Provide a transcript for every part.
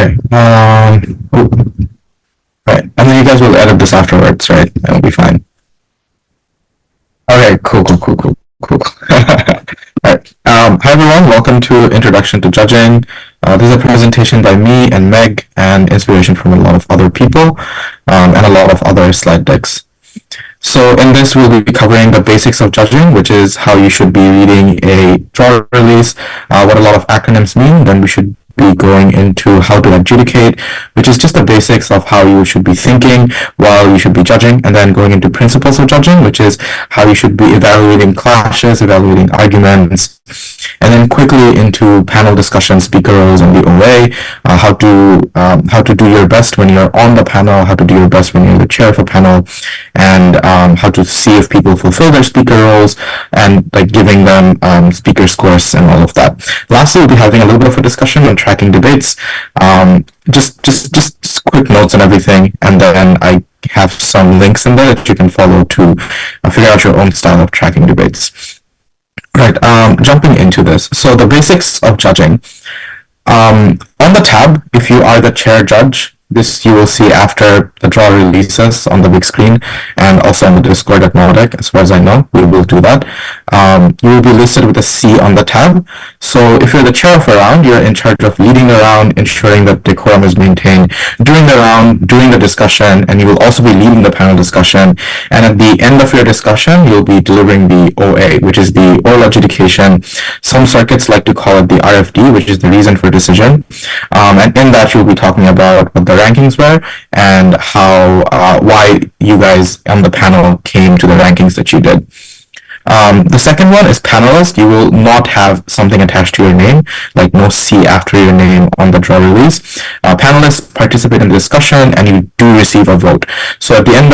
Okay. Oh, right. And then you guys will edit this afterwards, right? It'll be fine. Okay, cool. Alright. Hi everyone, welcome to Introduction to Judging. This is a presentation by me and Meg and inspiration from a lot of other people and a lot of other slide decks. So in this we'll be covering the basics of judging, which is how you should be reading a draw release, what a lot of acronyms mean. Then we should be going into how to adjudicate, which is just the basics of how you should be thinking while you should be judging, and then going into principles of judging, which is how you should be evaluating clashes, evaluating arguments, and then quickly into panel discussion, speaker roles, and the OA, how to do your best when you're on the panel, how to do your best when you're the chair of a panel, and how to see if people fulfill their speaker roles, and like giving them speaker scores and all of that. Lastly, we'll be having a little bit of a discussion on tracking debates, just quick notes and everything, and then I have some links in there that you can follow to figure out your own style of tracking debates. Right, jumping into this. So the basics of judging. On the tab, if you are the chair judge, this you will see after the draw releases on the big screen and also on the Discord at NAUDC, as far as I know, we will do that. You will be listed with a C on the tab. So if you're the chair of a round, you're in charge of leading the round, ensuring that decorum is maintained during the round, during the discussion, and you will also be leading the panel discussion. And at the end of your discussion, you'll be delivering the OA, which is the oral adjudication. Some circuits like to call it the RFD, which is the reason for decision. And in that, you'll be talking about what the rankings were and how why you guys on the panel came to the rankings that you did. The second one is panelist. You will not have something attached to your name, like no C after your name on the draw release. Panelists participate in the discussion and you do receive a vote. So at the end,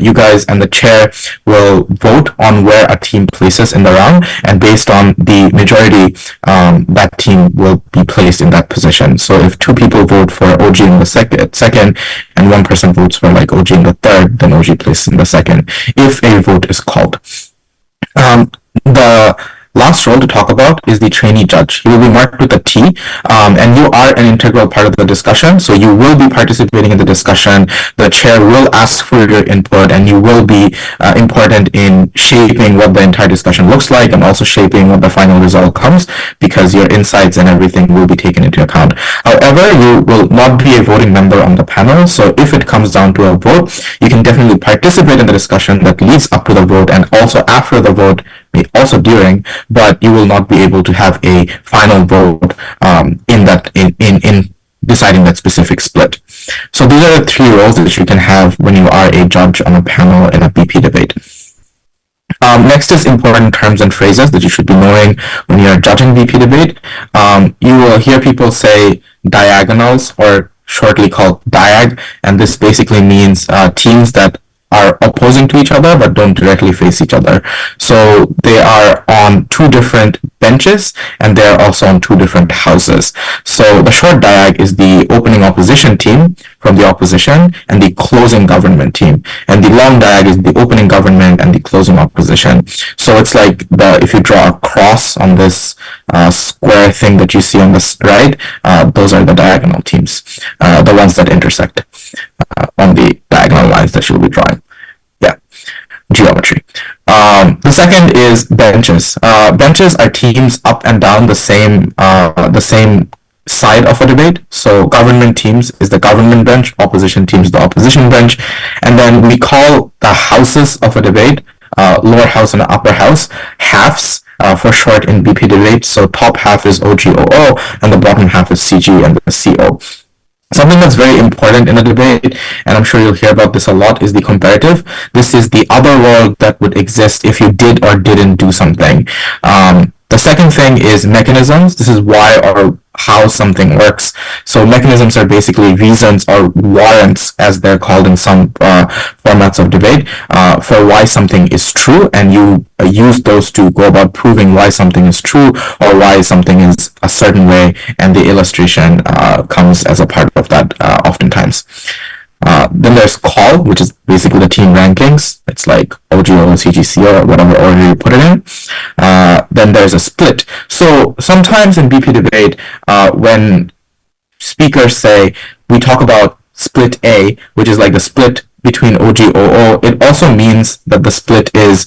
you guys and the chair will vote on where a team places in the round, and based on the majority, that team will be placed in that position. So if two people vote for OG in the second and one person votes for like OG in the third, then OG places in the second, if a vote is called. The last role to talk about is the trainee judge. You will be marked with a T, and you are an integral part of the discussion, so you will be participating in the discussion. The chair will ask for your input, and you will be important in shaping what the entire discussion looks like, and also shaping what the final result comes, because your insights and everything will be taken into account. However, you will not be a voting member on the panel, so if it comes down to a vote, you can definitely participate in the discussion that leads up to the vote, and also after the vote, also during, but you will not be able to have a final vote in deciding that specific split. So these are the three roles that you can have when you are a judge on a panel in a BP debate. Next is important terms and phrases that you should be knowing when you're judging BP debate. You will hear people say diagonals, or shortly called diag, and this basically means teams that are opposing to each other but don't directly face each other. So they are on two different benches and they are also on two different houses. So the short diag is the opening opposition team from the opposition and the closing government team. And the long diag is the opening government and the closing opposition. So it's like if you draw a cross on this square thing that you see on the right, those are the diagonal teams, the ones that intersect on the diagonal lines that you'll be drawing. Yeah, geometry. The second is benches. Benches are teams up and down the same side of a debate. So government teams is the government bench, opposition teams the opposition bench, and then we call the houses of a debate, lower house and upper house, halves. For short in BP debate. So top half is OGOO and the bottom half is CG and the CO. Something that's very important in a debate, and I'm sure you'll hear about this a lot, is the comparative. This is the other world that would exist if you did or didn't do something. The second thing is mechanisms. This is why or how something works. So mechanisms are basically reasons or warrants, as they're called in some formats of debate, for why something is true, and you use those to go about proving why something is true or why something is a certain way, and the illustration comes as a part of that oftentimes. Then there's call, which is basically the team rankings. It's like OGO, CGCO, or whatever order you put it in. Then there's a split. So sometimes in BP debate, when speakers say, we talk about split A, which is like the split between OG/OO, it also means that the split is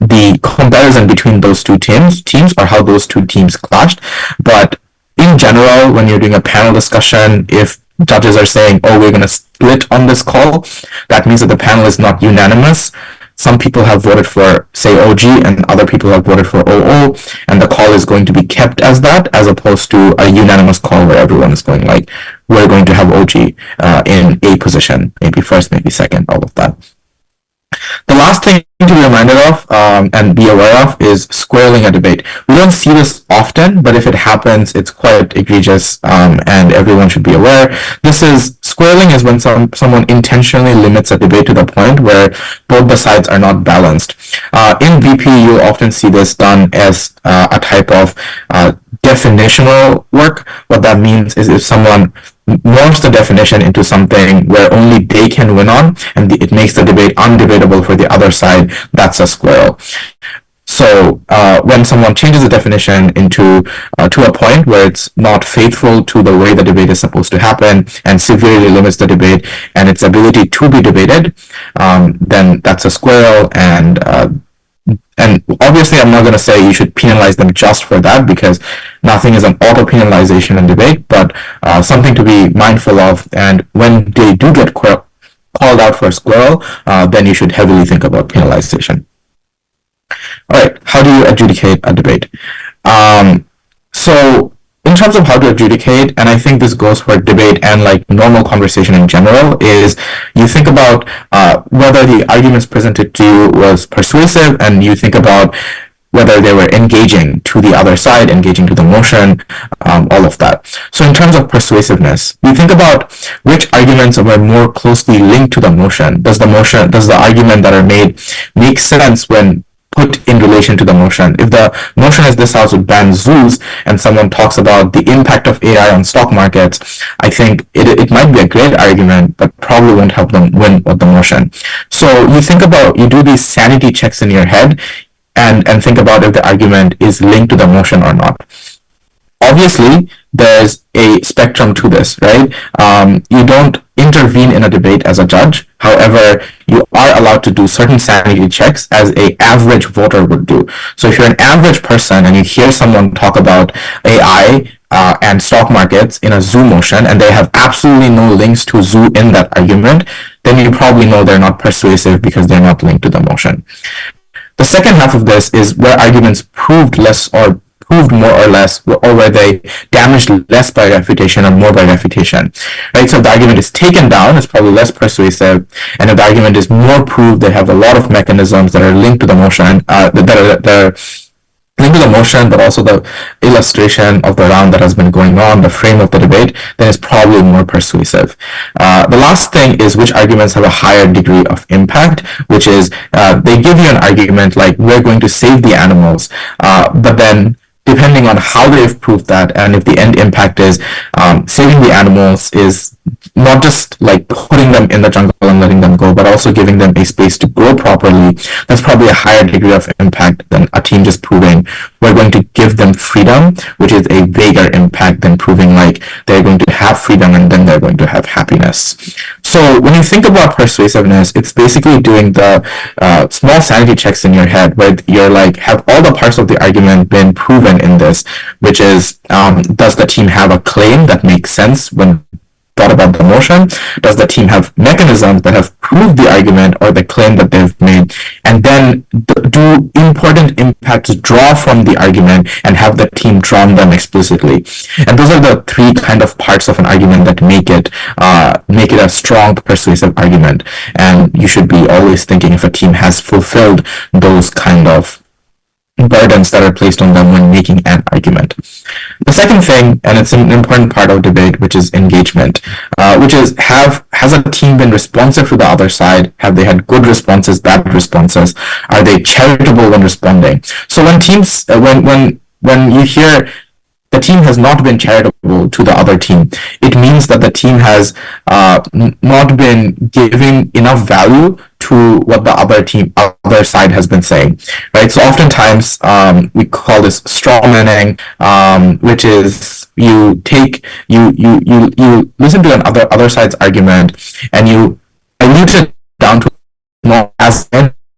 the comparison between those two teams or how those two teams clashed. But in general, when you're doing a panel discussion, if judges are saying, oh, we're going to split on this call, that means that the panel is not unanimous. Some people have voted for, say, OG, and other people have voted for OO, and the call is going to be kept as that, as opposed to a unanimous call where everyone is going like, we're going to have OG in A position, maybe first, maybe second, all of that. The last thing to be reminded of and be aware of is squirreling a debate. We don't see this often, but if it happens, it's quite egregious, and everyone should be aware. Squirreling is when someone intentionally limits a debate to the point where both the sides are not balanced. In VP, you'll often see this done as a type of definitional work. What that means is if someone morphs the definition into something where only they can win on, and it makes the debate undebatable for the other side, that's a squirrel. So when someone changes the definition into to a point where it's not faithful to the way the debate is supposed to happen and severely limits the debate and its ability to be debated, then that's a squirrel. And obviously, I'm not going to say you should penalize them just for that, because nothing is an auto-penalization in debate, but something to be mindful of. And when they do get called out for a squirrel, then you should heavily think about penalization. All right, how do you adjudicate a debate? So in terms of how to adjudicate, and I think this goes for debate and like normal conversation in general, is you think about whether the arguments presented to you was persuasive, and you think about whether they were engaging to the other side, engaging to the motion, all of that. So in terms of persuasiveness, you think about which arguments were more closely linked to the motion. Does the argument that are made make sense when put in relation to the motion? If the motion is this house would ban zoos, and someone talks about the impact of AI on stock markets, I think it might be a great argument, but probably won't help them win with the motion. So you do these sanity checks in your head and think about if the argument is linked to the motion or not. Obviously, there's a spectrum to this, right? You don't intervene in a debate as a judge. However, you are allowed to do certain sanity checks as an average voter would do. So if you're an average person and you hear someone talk about AI and stock markets in a zoo motion, and they have absolutely no links to zoo in that argument, then you probably know they're not persuasive because they're not linked to the motion. The second half of this is where arguments proved more or less, or where they damaged less by refutation or more by refutation, right? So if the argument is taken down, it's probably less persuasive, and if the argument is more proved, they have a lot of mechanisms that are linked to the motion, that are linked to the motion, but also the illustration of the round that has been going on, the frame of the debate, then it's probably more persuasive. The last thing is which arguments have a higher degree of impact, which is they give you an argument like, we're going to save the animals, but then depending on how they've proved that, and if the end impact is saving the animals is not just like putting them in the jungle and letting them go, but also giving them a space to grow properly, that's probably a higher degree of impact than a team just proving we're going to give them freedom, which is a vaguer impact than proving like they're going to have freedom and then they're going to have happiness. So when you think about persuasiveness, it's basically doing the small sanity checks in your head where you're like, have all the parts of the argument been proven in this, which is, does the team have a claim that makes sense when thought about the motion? Does the team have mechanisms that have proved the argument or the claim that they've made? And then do important impacts draw from the argument and have the team drawn them explicitly? And those are the three kind of parts of an argument that make it a strong, persuasive argument. And you should be always thinking if a team has fulfilled those kind of burdens that are placed on them when making an argument. The second thing, and it's an important part of debate, which is engagement, which is has a team been responsive to the other side? Have they had good responses, bad responses? Are they charitable when responding? So when teams, when you hear the team has not been charitable to the other team, it means that the team has not been giving enough value to what the other side has been saying, right? So oftentimes we call this straw manning, which is you listen to another other side's argument, and you dilute it down to not as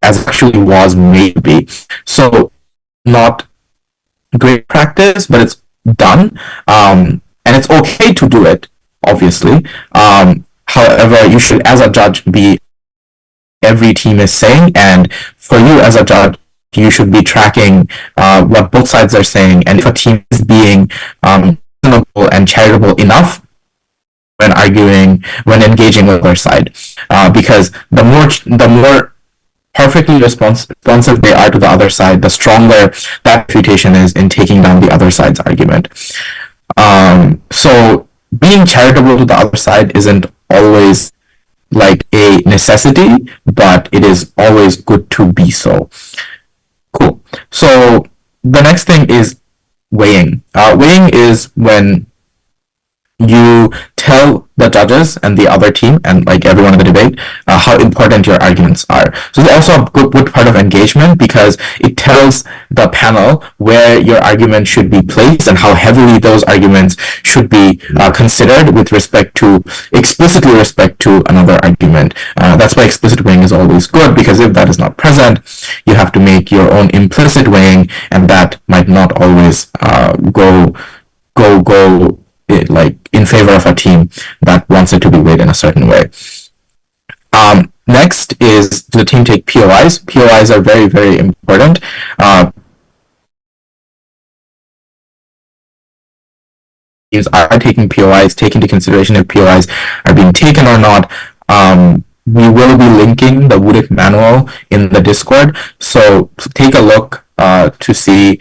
actually was made to be. So not great practice, but it's done, and it's okay to do it, obviously. However, you should, as a judge, be every team is saying, and for you as a judge, you should be tracking what both sides are saying, and if a team is being reasonable and charitable enough when arguing, when engaging with their side, because the more perfectly responsive they are to the other side, the stronger that reputation is in taking down the other side's argument. So being charitable to the other side isn't always like a necessity, but it is always good to be so. Cool. So the next thing is weighing. Weighing is when you tell the judges and the other team and like everyone in the debate how important your arguments are. So it's also a good part of engagement because it tells the panel where your argument should be placed and how heavily those arguments should be considered with respect to another argument. That's why explicit weighing is always good, because if that is not present, you have to make your own implicit weighing, and that might not always go like in favor of a team that wants it to be weighed in a certain way. Next is, do the team take POIs? POIs are very, very important. Teams are taking POIs, take into consideration if POIs are being taken or not. We will be linking the WUDIC manual in the Discord, so take a look to see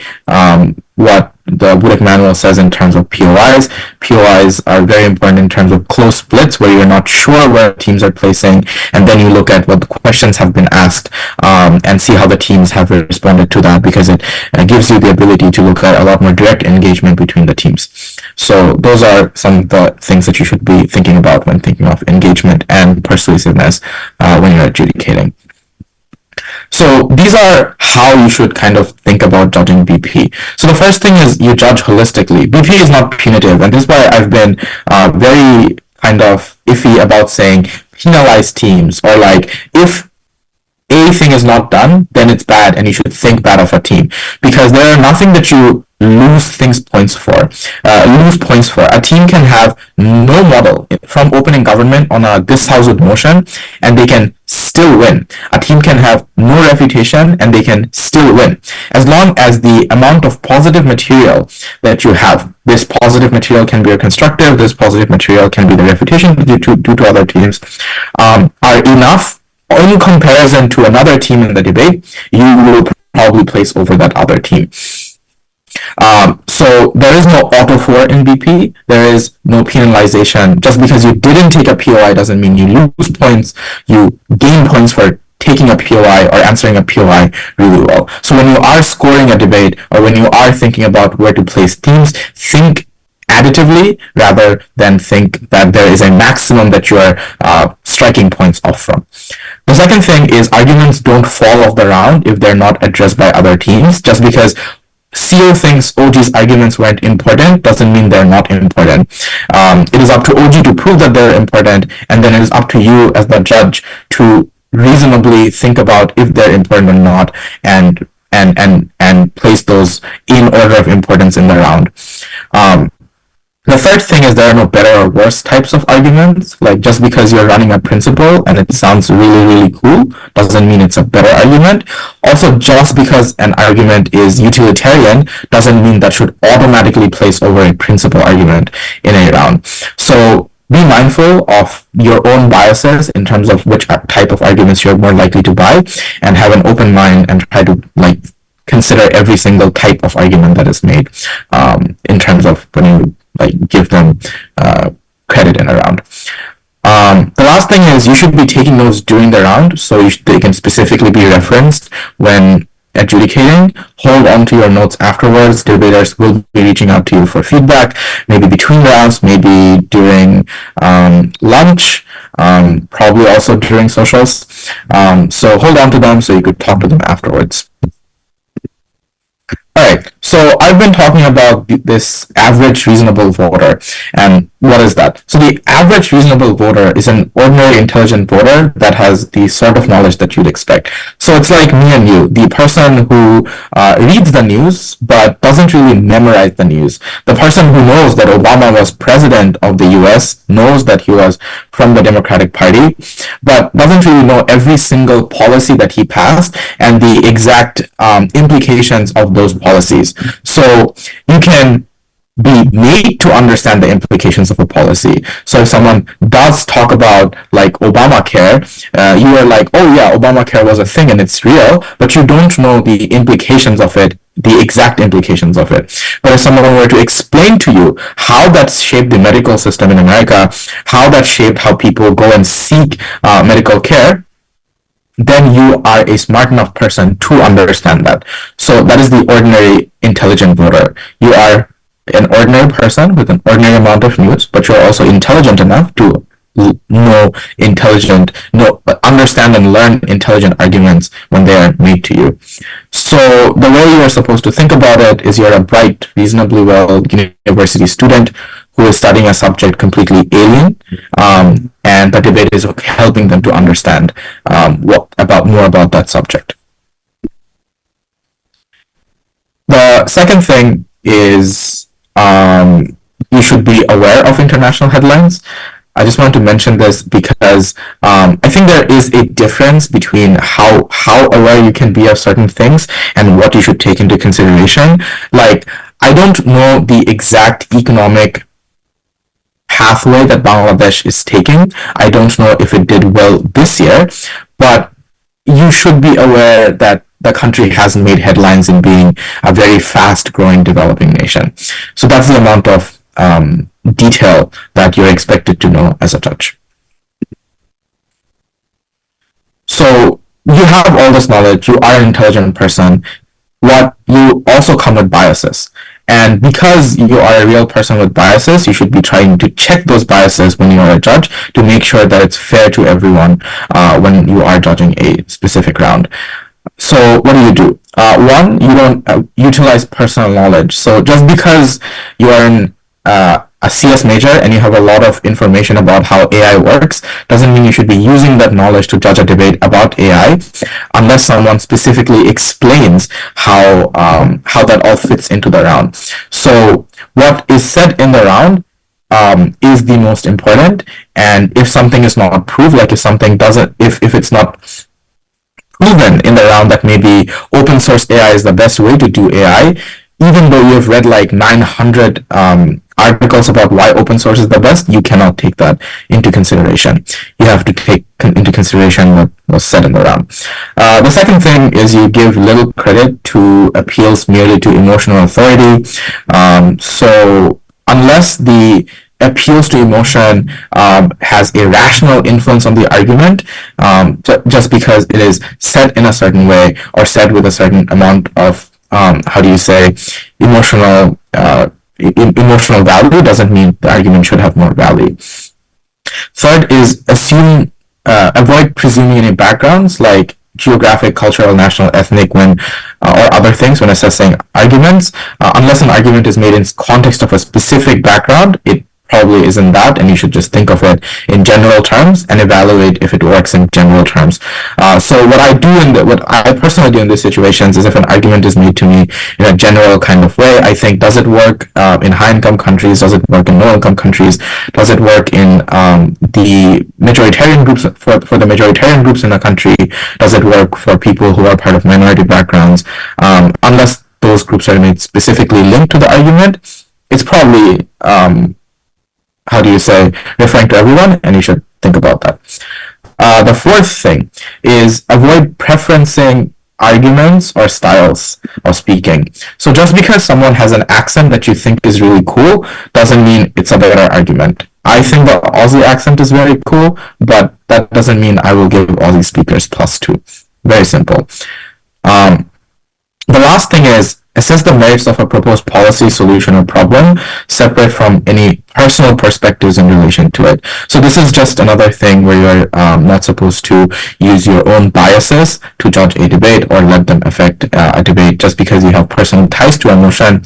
what the WUDIC manual says in terms of POIs. POIs are very important in terms of close splits where you're not sure where teams are placing, and then you look at what the questions have been asked and see how the teams have responded to that, because it gives you the ability to look at a lot more direct engagement between the teams. So those are some of the things that you should be thinking about when thinking of engagement and persuasiveness when you're adjudicating. So these are how you should kind of think about judging BP. So the first thing is you judge holistically. BP is not punitive, and this is why I've been very kind of iffy about saying penalize teams, or like if a thing is not done, then it's bad and you should think bad of a team, because there are nothing that you lose points for. A team can have no model from opening government on a dishoused motion and they can still win. A team can have no reputation and they can still win, as long as the amount of positive material that you have. This positive material can be constructive, this positive material can be the reputation due to other teams, are enough in comparison to another team in the debate. You will probably place over that other team. So there is no auto 4 in BP. There is no penalization. Just because you didn't take a POI doesn't mean you lose points. You gain points for taking a POI or answering a POI really well. So when you are scoring a debate, or when you are thinking about where to place teams, think additively rather than think that there is a maximum that you are striking points off from. The second thing is arguments don't fall off the round if they're not addressed by other teams. Just because CO thinks OG's arguments weren't important doesn't mean they're not important. It is up to OG to prove that they're important, and then it is up to you as the judge to reasonably think about if they're important or not, and place those in order of importance in the round. The third thing is there are no better or worse types of arguments. Like, just because you're running a principle and it sounds really, really cool doesn't mean it's a better argument. Also, just because an argument is utilitarian doesn't mean that should automatically place over a principle argument in a round. So be mindful of your own biases in terms of which type of arguments you're more likely to buy, and have an open mind and try to consider every single type of argument that is made in terms of when you give them credit in a round. The last thing is you should be taking notes during the round, so they can specifically be referenced when adjudicating. Hold on to your notes afterwards. Debaters will be reaching out to you for feedback, maybe between rounds, maybe during lunch, probably also during socials. So hold on to them so you could talk to them afterwards. Alright, so So I've been talking about this average reasonable voter, and what is that? So the average reasonable voter is an ordinary intelligent voter that has the sort of knowledge that you'd expect. So it's like me and you, the person who reads the news but doesn't really memorize the news. The person who knows that Obama was president of the US, knows that he was from the Democratic Party, but doesn't really know every single policy that he passed and the exact implications of those policies. So you can be made to understand the implications of a policy. So if someone does talk about like Obamacare, you are like, oh yeah, Obamacare was a thing and it's real, but you don't know the implications of it, the exact implications of it. But if someone were to explain to you how that's shaped the medical system in America, how that shaped how people go and seek medical care, then you are a smart enough person to understand that. So that is the ordinary intelligent voter. You are an ordinary person with an ordinary amount of news, but you're also intelligent enough to understand and learn intelligent arguments when they are made to you. So the way you are supposed to think about it is you're a bright, reasonably well university student who is studying a subject completely alien, and the debate is helping them to understand more about that subject. The second thing is you should be aware of international headlines. I just want to mention this because I think there is a difference between how aware you can be of certain things and what you should take into consideration. Like, I don't know the exact economic pathway that Bangladesh is taking. I don't know if it did well this year, but you should be aware that the country has made headlines in being a very fast-growing developing nation. So that's the amount of detail that you're expected to know as a judge. So you have all this knowledge, you are an intelligent person, what you also come with biases. And because you are a real person with biases, you should be trying to check those biases when you are a judge to make sure that it's fair to everyone when you are judging a specific round. So what do? One, you don't utilize personal knowledge. So just because you are in a CS major and you have a lot of information about how AI works doesn't mean you should be using that knowledge to judge a debate about AI unless someone specifically explains how that all fits into the round. So what is said in the round is the most important, and if something is not proved, like if it's not proven in the round that maybe open source AI is the best way to do AI, even though you've read like 900 articles about why open source is the best, you cannot take that into consideration. You have to take into consideration what was said in the round. The second thing is you give little credit to appeals merely to emotional authority. So unless the appeals to emotion has a rational influence on the argument, just because it is said in a certain way or said with a certain amount of emotional value, doesn't mean the argument should have more value. Third is avoid presuming any backgrounds like geographic, cultural, national, ethnic, or other things when assessing arguments. Unless an argument is made in context of a specific background, it probably isn't that, and you should just think of it in general terms and evaluate if it works in general terms. So what I personally do in these situations is if an argument is made to me in a general kind of way, I think, does it work in high-income countries? Does it work in low-income countries? Does it work in the majoritarian groups, for the majoritarian groups in the country? Does it work for people who are part of minority backgrounds? Unless those groups are made specifically linked to the argument, it's probably referring to everyone, and you should think about that. The fourth thing is avoid preferencing arguments or styles of speaking. So just because someone has an accent that you think is really cool doesn't mean it's a better argument. I think the Aussie accent is very cool, but that doesn't mean I will give Aussie speakers +2. Very simple. The last thing is assess the merits of a proposed policy, solution, or problem, separate from any personal perspectives in relation to it. So this is just another thing where you're not supposed to use your own biases to judge a debate or let them affect a debate. Just because you have personal ties to a motion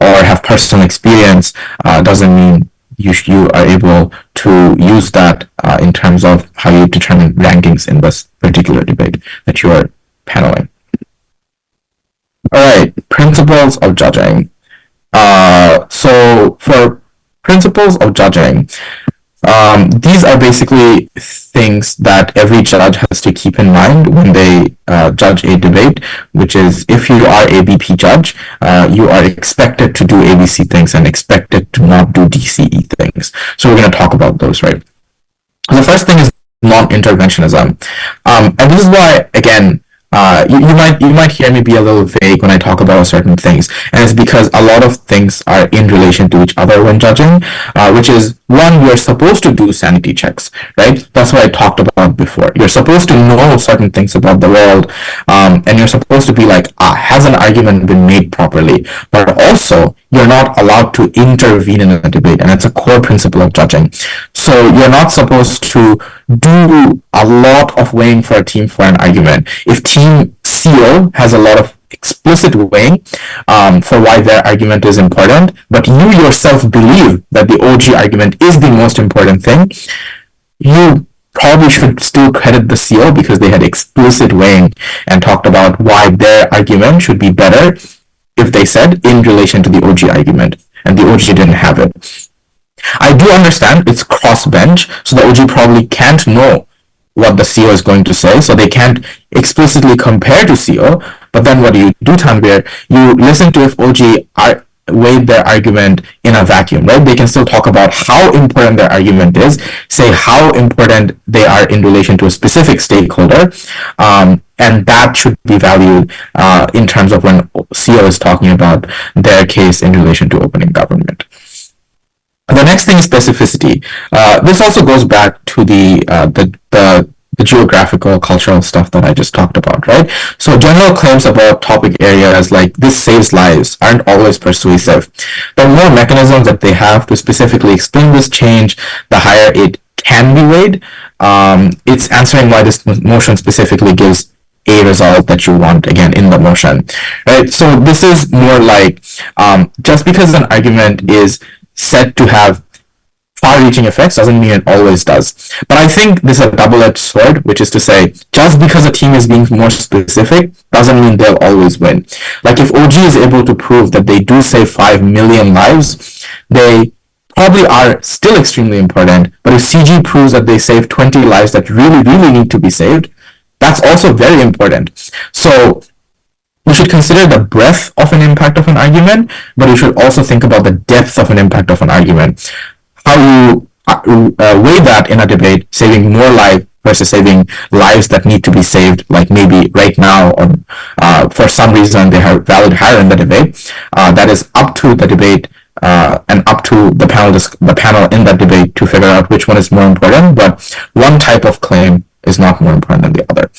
or have personal experience doesn't mean you are able to use that in terms of how you determine rankings in this particular debate that you are paneling. All right, principles of judging. So for principles of judging, these are basically things that every judge has to keep in mind when they judge a debate, which is if you are a BP judge, you are expected to do ABC things and expected to not do DCE things. So we're going to talk about those, right? The first thing is non-interventionism. And this is why, again, you might hear me be a little vague when I talk about certain things, and it's because a lot of things are in relation to each other when judging, which is one, you're supposed to do sanity checks, right? That's what I talked about before. You're supposed to know certain things about the world, and you're supposed to be like, has an argument been made properly? But also, you're not allowed to intervene in a debate, and it's a core principle of judging. So you're not supposed to do a lot of weighing for a team for an argument. If team CO has a lot of explicit weighing for why their argument is important, but you yourself believe that the OG argument is the most important thing, you probably should still credit the CO because they had explicit weighing and talked about why their argument should be better if they said in relation to the OG argument, and the OG didn't have it. I do understand it's cross-bench, so the OG probably can't know what the CO is going to say, so they can't explicitly compare to CO, but then what do, Tanvir? You listen to if OG weighed their argument in a vacuum, right? They can still talk about how important their argument is, say how important they are in relation to a specific stakeholder, and that should be valued in terms of when CO is talking about their case in relation to opening government. The next thing is specificity. This also goes back to the geographical, cultural stuff that I just talked about, right? So general claims about topic areas like this saves lives aren't always persuasive. The more mechanisms that they have to specifically explain this change, the higher it can be weighed. It's answering why this motion specifically gives a result that you want, again, in the motion, right? So this is more like just because an argument is said to have far-reaching effects doesn't mean it always does. But I think this is a double-edged sword, which is to say, just because a team is being more specific doesn't mean they'll always win. Like if OG is able to prove that they do save 5 million lives, they probably are still extremely important. But if CG proves that they save 20 lives that really, really need to be saved, that's also very important. So we should consider the breadth of an impact of an argument, but we should also think about the depth of an impact of an argument. How you weigh that in a debate, saving more lives versus saving lives that need to be saved, like maybe right now or for some reason they are valued higher in the debate. That is up to the debate and up to the panel in that debate to figure out which one is more important, but one type of claim is not more important than the other.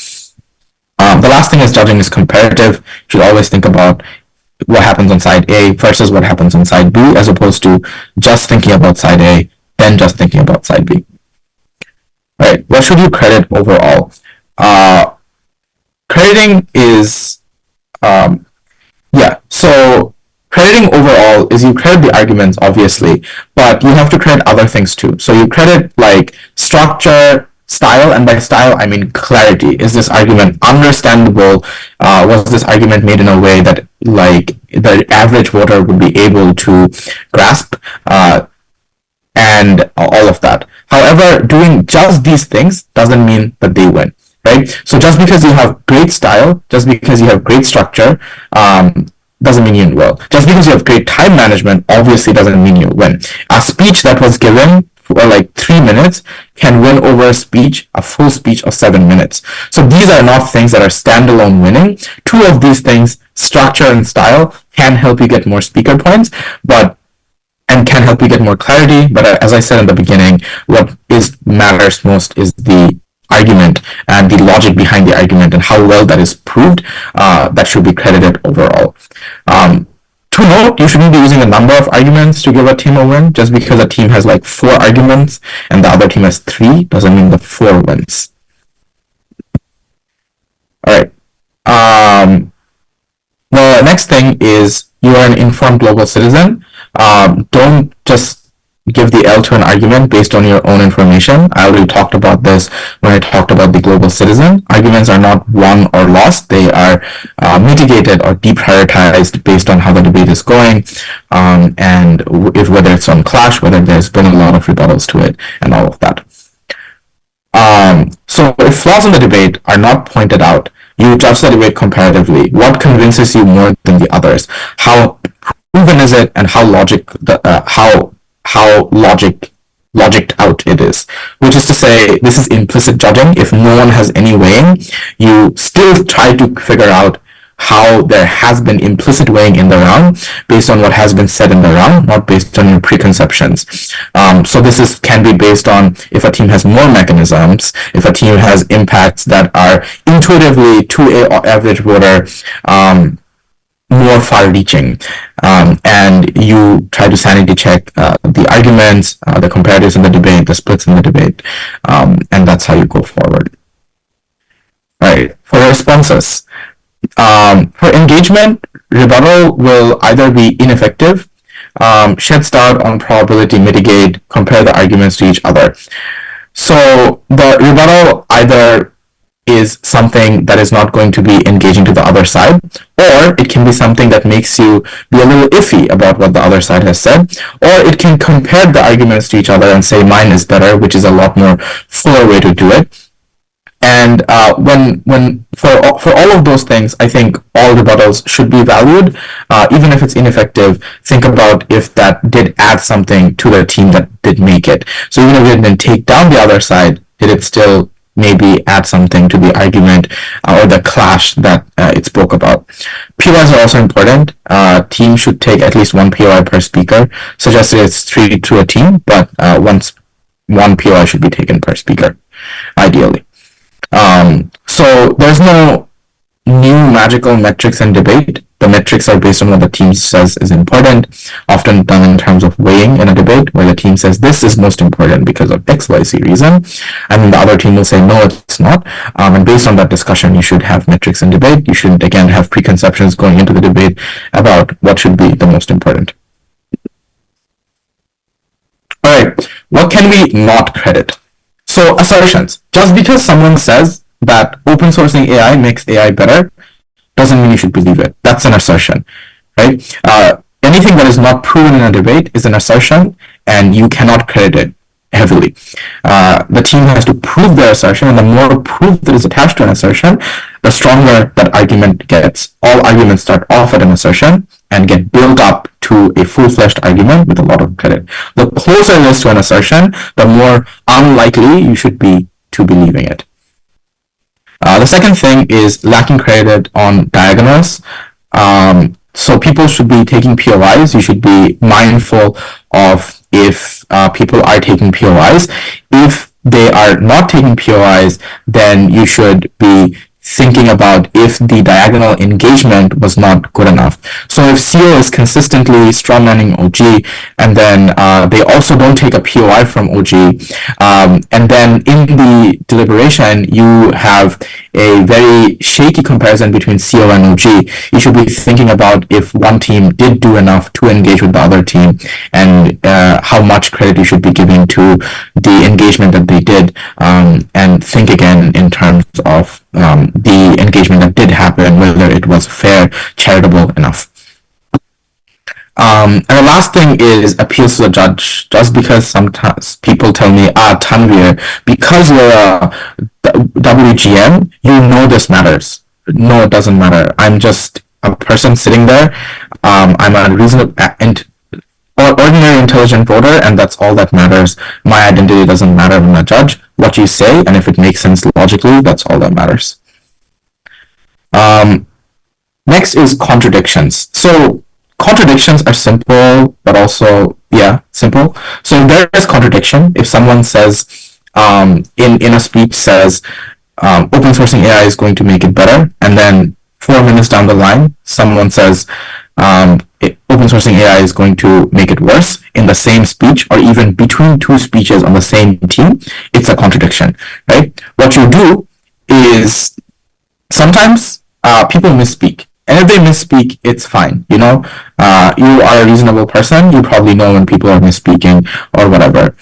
The last thing is judging is comparative. You should always think about what happens on side A versus what happens on side B, as opposed to just thinking about side A, then just thinking about side B. All right, what should you credit overall? Crediting is, so crediting overall is you credit the arguments, obviously, but you have to credit other things too. So you credit like structure, style, and by style I mean clarity. Is this argument understandable? Was this argument made in a way that like the average voter would be able to grasp, and all of that. However, doing just these things doesn't mean that they win, right? So just because you have great style, just because you have great structure, doesn't mean you will. Just because you have great time management obviously doesn't mean you win. A speech that was given for like 3 minutes can win over a full speech of 7 minutes. So these are not things that are standalone winning. Two of these things, structure and style, can help you get more speaker points, and can help you get more clarity. But as I said in the beginning, what matters most is the argument and the logic behind the argument and how well that is proved, that should be credited overall. To note, you shouldn't be using a number of arguments to give a team a win. Just because a team has like 4 arguments and the other team has 3 doesn't mean the 4 wins. All right. The next thing is you are an informed global citizen. Don't just give the L to an argument based on your own information. I already talked about this when I talked about the global citizen. Arguments are not won or lost. They are mitigated or deprioritized based on how the debate is going, and whether it's on clash, whether there's been a lot of rebuttals to it, and all of that. So if flaws in the debate are not pointed out, you judge the debate comparatively. What convinces you more than the others? How proven is it, and how logicked out it is, which is to say, this is implicit judging. If no one has any weighing, you still try to figure out how there has been implicit weighing in the round based on what has been said in the round, not based on your preconceptions. So this can be based on if a team has more mechanisms, if a team has impacts that are intuitively to an average voter more far-reaching, and you try to sanity check the arguments, the comparatives in the debate, the splits in the debate, and that's how you go forward. All right, for responses. For engagement, rebuttal will either be ineffective, shed doubt on probability, mitigate, compare the arguments to each other. So the rebuttal either is something that is not going to be engaging to the other side, or it can be something that makes you be a little iffy about what the other side has said, or it can compare the arguments to each other and say mine is better, which is a lot more fuller way to do it. And for all of those things, I think all rebuttals should be valued. Even if it's ineffective, think about if that did add something to the team that did make it. So even if it didn't take down the other side, did it still maybe add something to the argument or the clash that it spoke about? POIs are also important. Teams should take at least 1 POI per speaker. Suggested it's 3 to a team, but one POI should be taken per speaker, ideally. So there's no new magical metrics in debate. The metrics are based on what the team says is important, often done in terms of weighing in a debate, where the team says this is most important because of XYZ reason, and then the other team will say no, it's not. And based on that discussion, you should have metrics in debate. You shouldn't, again, have preconceptions going into the debate about what should be the most important. All right, what can we not credit? So assertions. Just because someone says that open sourcing AI makes AI better doesn't mean you should believe it. That's an assertion, right? Anything that is not proven in a debate is an assertion, and you cannot credit it heavily. The team has to prove their assertion, and the more proof that is attached to an assertion, the stronger that argument gets. All arguments start off at an assertion and get built up to a full-fledged argument with a lot of credit. The closer it is to an assertion, the more unlikely you should be to believing it. The second thing is lacking credit on diagonals. So people should be taking POIs. You should be mindful of if people are taking POIs. If they are not taking POIs, then you should be thinking about if the diagonal engagement was not good enough. So if CO is consistently strawmanning OG, and then they also don't take a POI from OG, and then in the deliberation you have a very shaky comparison between CO and OG, you should be thinking about if one team did do enough to engage with the other team, and how much credit you should be giving to the engagement that they did, and think again in terms of the engagement that did happen, whether it was fair, charitable enough. And the last thing is appeals to the judge. Just because sometimes people tell me, Tanvir, because you're a WGM, you know this matters. No, it doesn't matter. I'm just a person sitting there. I'm a reasonable or ordinary intelligent voter, and that's all that matters. My identity doesn't matter when I judge. What you say, and if it makes sense logically, that's all that matters. Next is contradictions. So contradictions are simple, but also, simple. So if there is contradiction, if someone says in a speech says open sourcing AI is going to make it better, and then 4 minutes down the line, someone says open sourcing AI is going to make it worse in the same speech, or even between two speeches on the same team, it's a contradiction, right? What you do is sometimes people misspeak. And if they misspeak, it's fine. You know, you are a reasonable person. You probably know when people are misspeaking or whatever.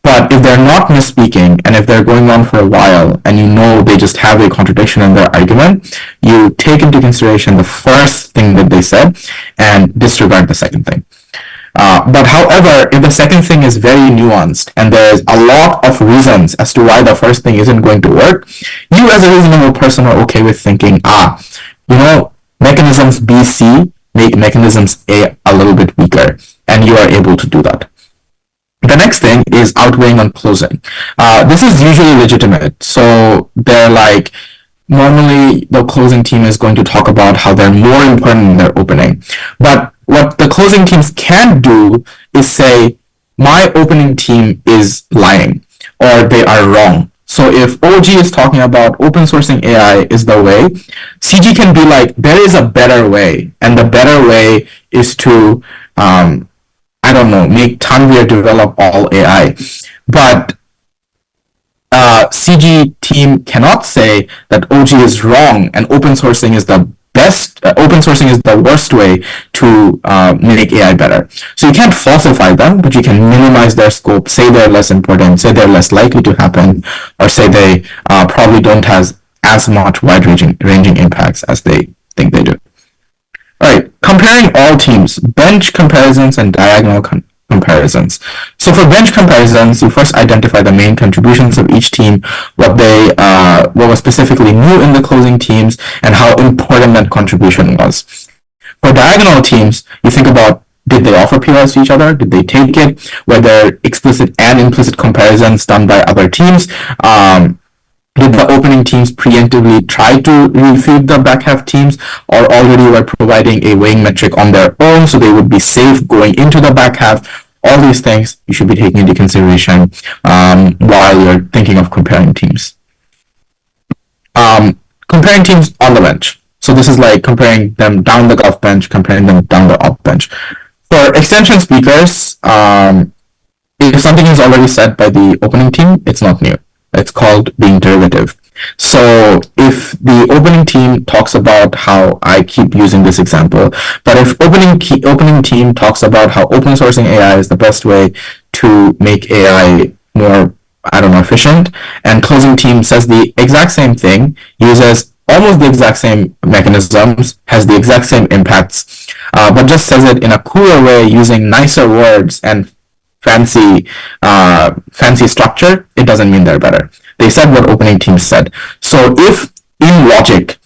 But if they're not misspeaking, and if they're going on for a while, and you know they just have a contradiction in their argument, you take into consideration the first thing that they said and disregard the second thing. But however, if the second thing is very nuanced and there's a lot of reasons as to why the first thing isn't going to work, you as a reasonable person are okay with thinking, you know, mechanisms B, C make mechanisms A little bit weaker, and you are able to do that. The next thing is outweighing on closing. This is usually legitimate. So they're like, normally the closing team is going to talk about how they're more important than their opening. But what the closing teams can do is say, my opening team is lying, or they are wrong. So if OG is talking about open sourcing AI is the way, CG can be like, there is a better way. And the better way is to, I don't know, make Tanvir develop all AI. But CG team cannot say that OG is wrong and open sourcing is the best, open sourcing is the worst way to make AI better. So you can't falsify them, but you can minimize their scope, say they're less important, say they're less likely to happen, or say they probably don't have as much wide-ranging impacts as they think they do. All right, comparing all teams, bench comparisons and diagonal comparisons. So for bench comparisons, you first identify the main contributions of each team, what was specifically new in the closing teams, and how important that contribution was. For diagonal teams, you think about, did they offer POS to each other? Did they take it? Were there explicit and implicit comparisons done by other teams? Did the opening teams preemptively try to refute the back half teams, or already were providing a weighing metric on their own so they would be safe going into the back half? All these things you should be taking into consideration while you're thinking of comparing teams. Comparing teams on the bench. So this is like comparing them down the golf bench, comparing them down the up bench. For extension speakers, if something is already said by the opening team, it's not new. It's called being derivative. So if the opening team talks about how, I keep using this example, but if opening team talks about how open sourcing AI is the best way to make AI more, I don't know, efficient, and closing team says the exact same thing, uses almost the exact same mechanisms, has the exact same impacts, but just says it in a cooler way using nicer words and fancy structure, it doesn't mean they're better. They said what opening team said. So if in logic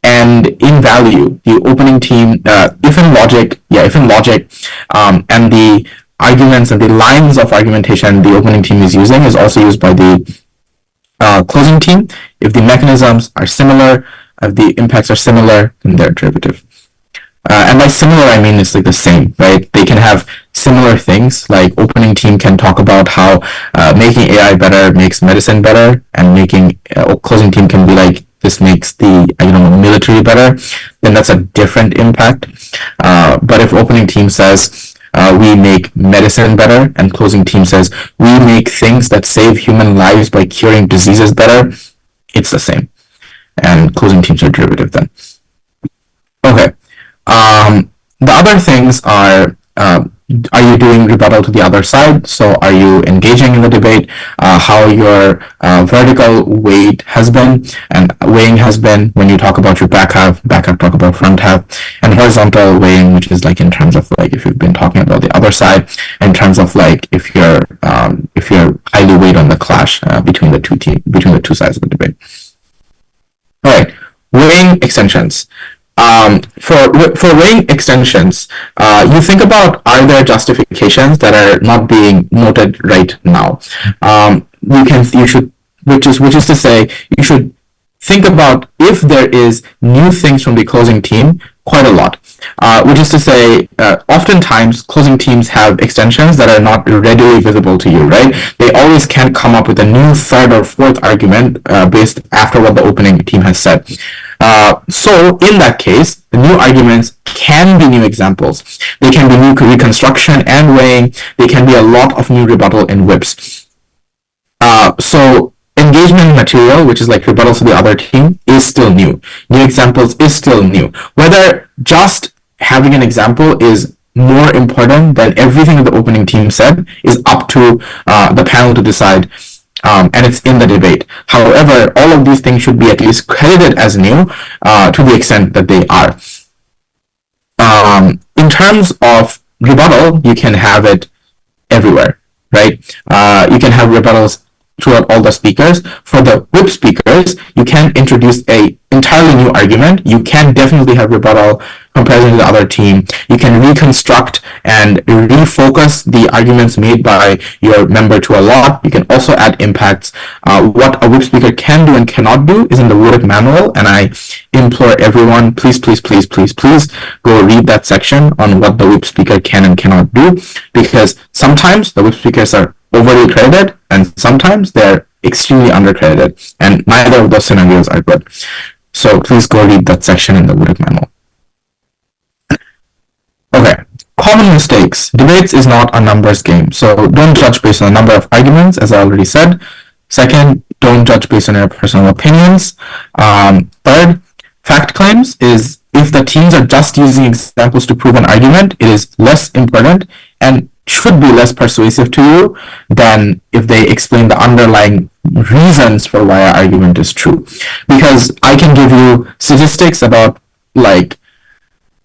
and in value, the opening team, if in logic, and the arguments and the lines of argumentation the opening team is using is also used by the closing team, if the mechanisms are similar, if the impacts are similar, then they're derivative. And by similar, I mean it's like the same, right? They can have similar things, like opening team can talk about how making AI better makes medicine better, and closing team can be like, this makes the military better, then that's a different impact. But if opening team says we make medicine better, and closing team says we make things that save human lives by curing diseases better, it's the same. And closing teams are derivative then. Okay. The other things are you doing rebuttal to the other side? So are you engaging in the debate? How your vertical weight has been and weighing has been when you talk about your back half talk about front half, and horizontal weighing, which is like in terms of like if you've been talking about the other side, in terms of like if you're highly weighed on the clash between the two sides of the debate. All right, weighing extensions. For weighing extensions, you think about, are there justifications that are not being noted right now? Which is to say, you should think about if there is new things from the closing team, quite a lot. which is to say, oftentimes closing teams have extensions that are not readily visible to you, right? They always can't come up with a new third or fourth argument based after what the opening team has said. So in that case, the new arguments can be new examples. They can be new reconstruction and weighing. They can be a lot of new rebuttal in whips. So engagement material, which is like rebuttals to the other team, is still new. New examples is still new. Whether just having an example is more important than everything that the opening team said is up to the panel to decide. And it's in the debate. However, all of these things should be at least credited as new to the extent that they are. In terms of rebuttal, you can have it everywhere, right? You can have rebuttals throughout all the speakers. For the whip speakers, you can introduce a entirely new argument. You can definitely have rebuttal comparison to the other team. You can reconstruct and refocus the arguments made by your member to a lot. You can also add impacts. What a whip speaker can do and cannot do is in the word manual, and I implore everyone, please go read that section on what the whip speaker can and cannot do, because sometimes the whip speakers are overly credited and sometimes they're extremely undercredited, and neither of those scenarios are good. So please go read that section in the Woodic manual. Okay, common mistakes. Debates is not a numbers game, so don't judge based on the number of arguments, as I already said. Second, don't judge based on your personal opinions. Third, fact claims is if the teams are just using examples to prove an argument, it is less important and should be less persuasive to you than if they explain the underlying reasons for why our argument is true. Because I can give you statistics about like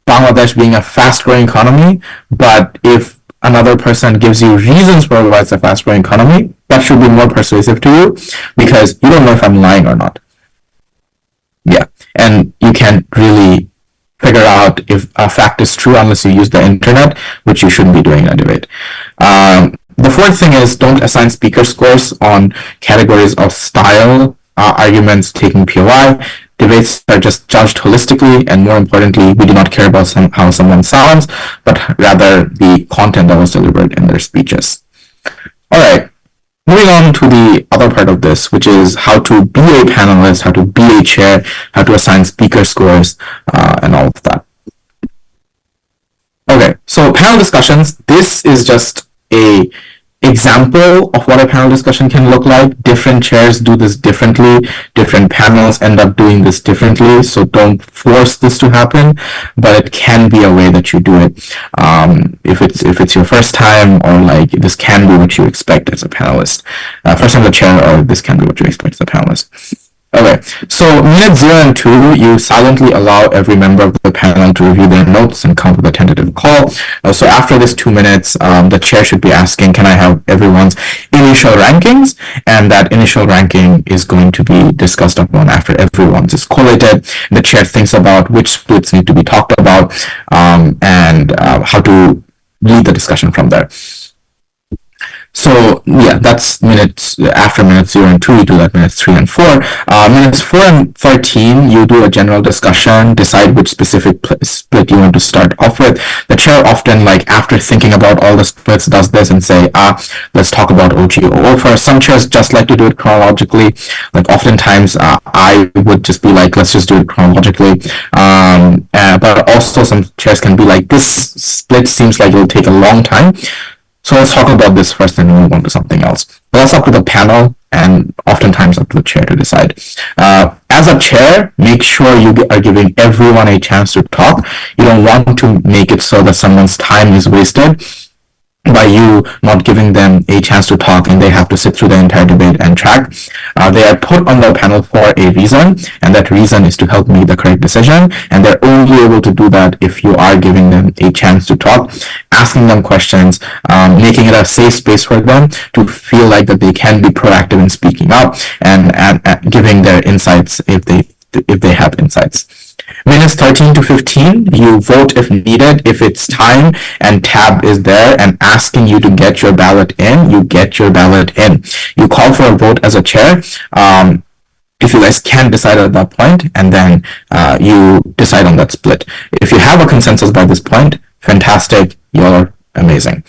Bangladesh being a fast-growing economy, but if another person gives you reasons for why it's a fast-growing economy, that should be more persuasive to you because you don't know if I'm lying or not. Yeah, and you can't really figure out if a fact is true unless you use the internet, which you shouldn't be doing in a debate. The fourth thing is don't assign speaker scores on categories of style, arguments taking POI. Debates are just judged holistically, and more importantly, we do not care about how someone sounds, but rather the content that was delivered in their speeches. All right. Moving on to the other part of this, which is how to be a panelist, how to be a chair, how to assign speaker scores, and all of that. Okay, so panel discussions, this is just a example of what a panel discussion can look like. Different chairs do this differently. Different panels end up doing this differently. So don't force this to happen, but it can be a way that you do it. If it's your first time, or like this can be what you expect as a panelist. First time as a chair, or this can be what you expect as a panelist. Okay, so minute 0 and 2, you silently allow every member of the panel to review their notes and come up with a tentative call. So after this 2 minutes, the chair should be asking, can I have everyone's initial rankings? And that initial ranking is going to be discussed upon after everyone's is collated. The chair thinks about which splits need to be talked about, and how to lead the discussion from there. So yeah, that's minutes after minutes 0 and 2, you do that minutes 3 and 4. Minutes 4 and 13, you do a general discussion, decide which specific split you want to start off with. The chair often, like after thinking about all the splits, does this and say, let's talk about OGOO first. Some chairs just like to do it chronologically. Like oftentimes, I would just be like, let's just do it chronologically. But also some chairs can be like, this split seems like it'll take a long time. So let's talk about this first and move on to something else. But that's up to the panel and oftentimes up to the chair to decide. As a chair, make sure you are giving everyone a chance to talk. You don't want to make it so that someone's time is wasted by you not giving them a chance to talk and they have to sit through the entire debate and track. They are put on the panel for a reason, and that reason is to help make the correct decision, and they're only able to do that if you are giving them a chance to talk, asking them questions, making it a safe space for them to feel like that they can be proactive in speaking up and giving their insights if they have insights. Minutes 13 to 15, you vote if needed. If it's time and tab is there and asking you to get your ballot in, you get your ballot in. You call for a vote as a chair. if you guys can decide at that point, and then you decide on that split. If you have a consensus by this point, fantastic, you're amazing.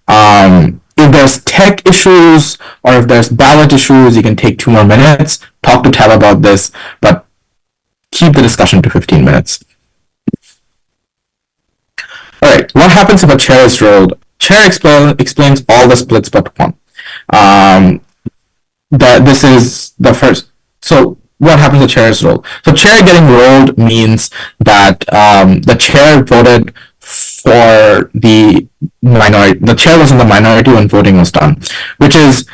If there's tech issues or if there's ballot issues, you can take 2 more minutes, talk to Tab about this, but keep the discussion to 15 minutes. All right, what happens if a chair is rolled? Chair explains all the splits but one. This is the first. So what happens if the chair is rolled? So chair getting rolled means that the chair voted for the minority. The chair was in the minority when voting was done, which is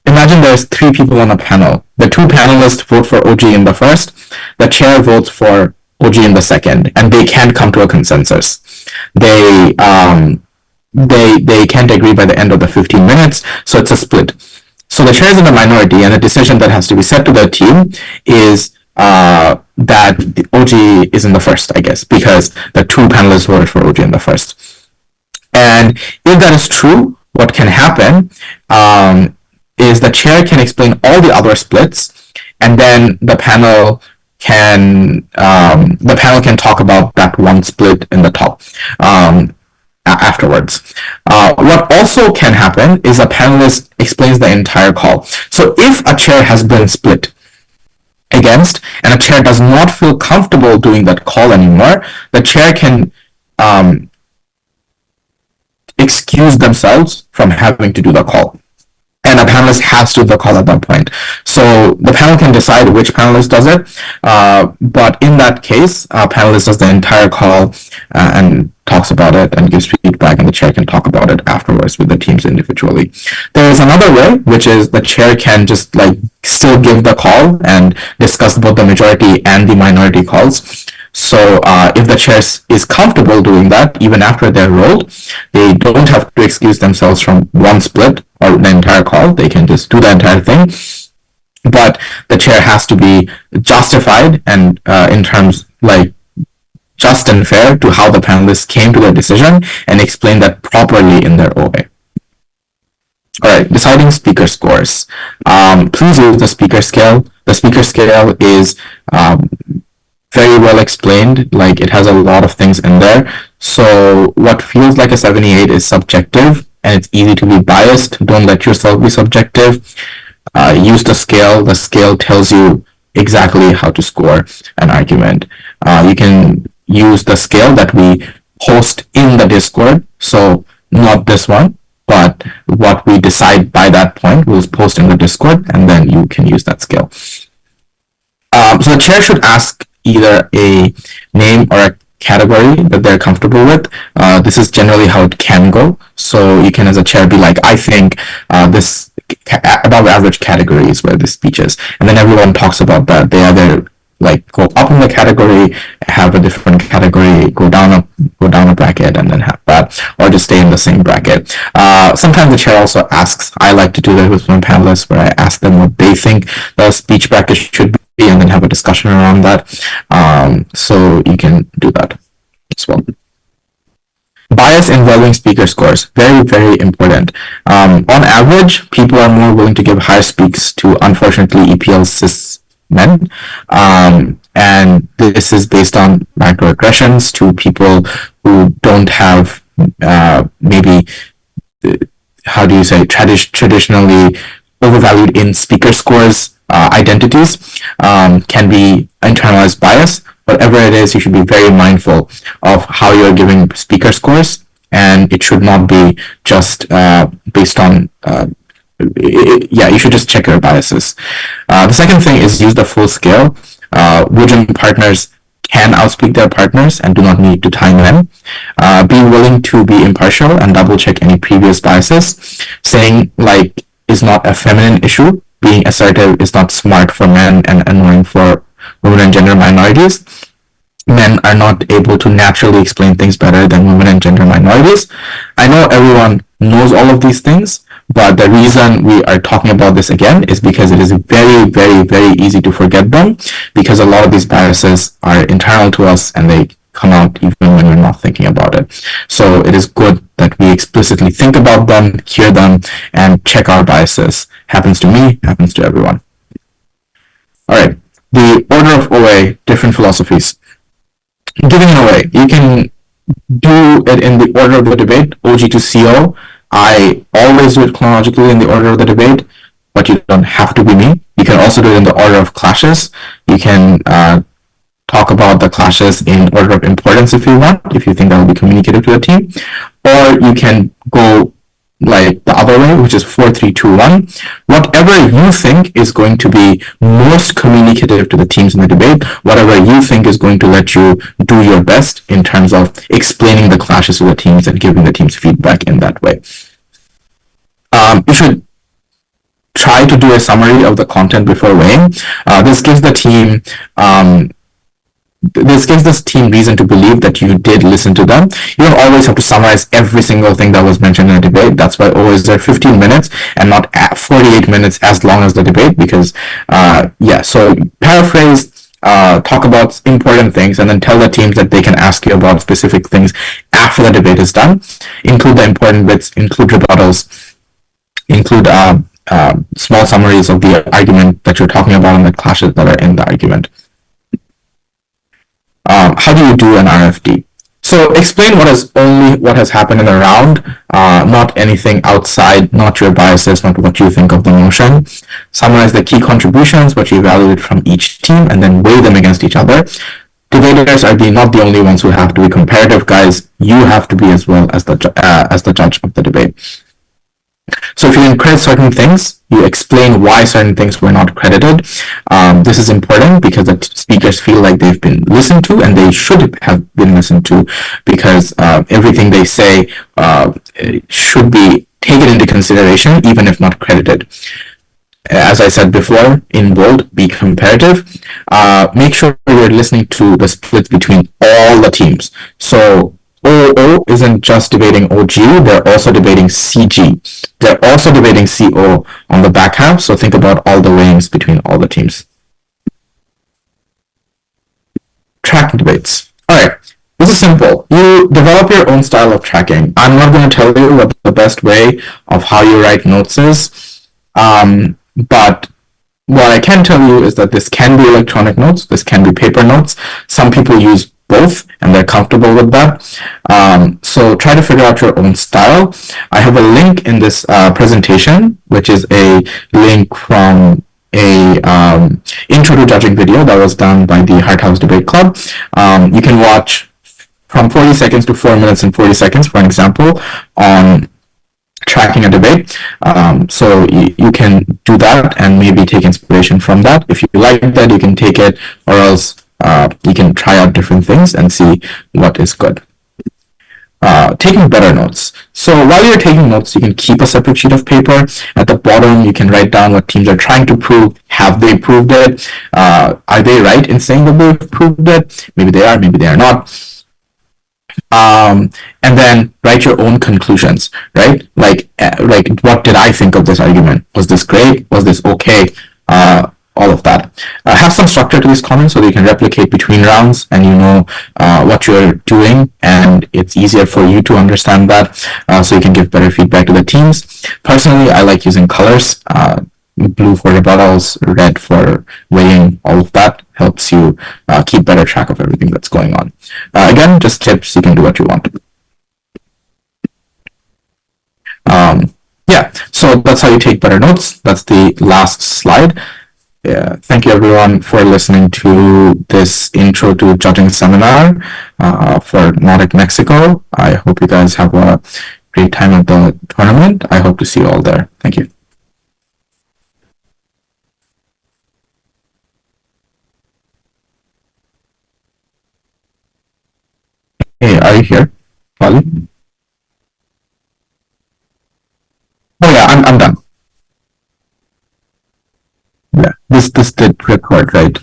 imagine there's 3 people on a panel. The 2 panelists vote for OG in the first. The chair votes for OG in the second, and they can't come to a consensus. They can't agree by the end of the 15 minutes, so it's a split. So the chair is in the minority, and the decision that has to be set to the team is that the OG is in the first, I guess, because the 2 panelists voted for OG in the first. And if that is true, what can happen is the chair can explain all the other splits, and then the panel can talk about that one split in the top afterwards. What also can happen is a panelist explains the entire call. So if a chair has been split against and a chair does not feel comfortable doing that call anymore, the chair can excuse themselves from having to do the call. And a panelist has to do the call at that point. So the panel can decide which panelist does it, but in that case, a panelist does the entire call and talks about it and gives feedback, and the chair can talk about it afterwards with the teams individually. There is another way, which is the chair can just still give the call and discuss both the majority and the minority calls. So if the chair is comfortable doing that, even after they're rolled, they don't have to excuse themselves from one split or the entire call. They can just do the entire thing. But the chair has to be justified and in terms just and fair to how the panelists came to their decision and explain that properly in their OA. All right, deciding speaker scores. Please use the speaker scale. The speaker scale is very well explained. It has a lot of things in there. So what feels like a 78 is subjective, and it's easy to be biased. Don't let yourself be subjective. Use the scale. The scale tells you exactly how to score an argument. You can use the scale that we post in the Discord. So not this one, but what we decide by that point, we'll post in the Discord, and then you can use that scale. So the chair should ask either a name or a category that they're comfortable with. This is generally how it can go. So you can, as a chair, be like, I think this above average category is where this speech is. And then everyone talks about that. They either go up in the category, have a different category, go down a bracket, and then have that, or just stay in the same bracket. Sometimes the chair also asks, I like to do that with my panelists, where I ask them what they think the speech bracket should be, and then have a discussion around that. So you can do that as well. Bias involving speaker scores, very, very important. On average, people are more willing to give higher speaks to, unfortunately, EPL cis men, and this is based on microaggressions to people who don't have maybe, how do you say, traditionally overvalued in speaker scores identities, can be internalized bias. Whatever it is, you should be very mindful of how you're giving speaker scores, and it should not be just based on you should just check your biases. The second thing is use the full scale. Woojin partners can outspeak their partners and do not need to time them. Be willing to be impartial and double check any previous biases. Saying is not a feminine issue. Being assertive is not smart for men and annoying for women and gender minorities. Men are not able to naturally explain things better than women and gender minorities. I know everyone knows all of these things, but the reason we are talking about this again is because it is very, very, very easy to forget them, because a lot of these biases are internal to us and they come out even when we're not thinking about it. So it is good that we explicitly think about them, hear them, and check our biases. Happens to me, happens to everyone. All right. The order of OA, different philosophies. Giving it away. You can do it in the order of the debate, OG to CO. I always do it chronologically in the order of the debate, but you don't have to be me. You can also do it in the order of clashes. You can talk about the clashes in order of importance if you want, if you think that will be communicative to the team. Or you can go like the other way, which is 4-3-2-1. Whatever you think is going to be most communicative to the teams in the debate, whatever you think is going to let you do your best in terms of explaining the clashes to the teams and giving the teams feedback in that way. You should try to do a summary of the content before weighing. This gives the team reason to believe that you did listen to them. You don't always have to summarize every single thing that was mentioned in a debate. That's why always there 15 minutes and not 48 minutes as long as the debate, because so paraphrase, talk about important things, and then tell the teams that they can ask you about specific things after the debate is done. Include the important bits, include rebuttals, include small summaries of the argument that you're talking about and the clashes that are in the argument. How do you do an RFD? So explain what has happened in the round, not anything outside, not your biases, not what you think of the motion. Summarize the key contributions, what you evaluated from each team, and then weigh them against each other. Debaters are not the only ones who have to be comparative, guys. You have to be as well as the judge of the debate. So if you didn't credit certain things, you explain why certain things were not credited. This is important because the speakers feel like they've been listened to, and they should have been listened to, because everything they say should be taken into consideration, even if not credited. As I said before, in bold, be comparative. Make sure you're listening to the splits between all the teams. So OO isn't just debating OG, they're also debating CG. They're also debating CO on the back half, so think about all the weighings between all the teams. Tracking debates. Alright, this is simple. You develop your own style of tracking. I'm not going to tell you what the best way of how you write notes is, but what I can tell you is that this can be electronic notes, this can be paper notes. Some people use both, and they're comfortable with that. So try to figure out your own style. I have a link in this presentation, which is a link from a intro to judging video that was done by the Hart House Debate Club. You can watch from 40 seconds to 4 minutes and 40 seconds, for an example, on tracking a debate. So you can do that and maybe take inspiration from that. If you like that, you can take it, or else you can try out different things and see what is good. Taking better notes. So while you're taking notes, you can keep a separate sheet of paper. At the bottom, you can write down what teams are trying to prove. Have they proved it? Are they right in saying that they've proved it? Maybe they are, maybe they are not. And then write your own conclusions, right? Like what did I think of this argument? Was this great? Was this okay? All of that. Have some structure to these comments so that you can replicate between rounds, and you know what you're doing, and it's easier for you to understand that, so you can give better feedback to the teams. Personally, I like using colors. Blue for rebuttals, red for weighing. All of that helps you keep better track of everything that's going on. Again, just tips. You can do what you want. Yeah, so that's how you take better notes. That's the last slide. Yeah, thank you everyone for listening to this intro to judging seminar for NAUDC Mexico. I hope you guys have a great time at the tournament. I hope to see you all there. Thank you. Hey, are you here, Wally? Oh yeah, I'm done. Yeah, this did record, right?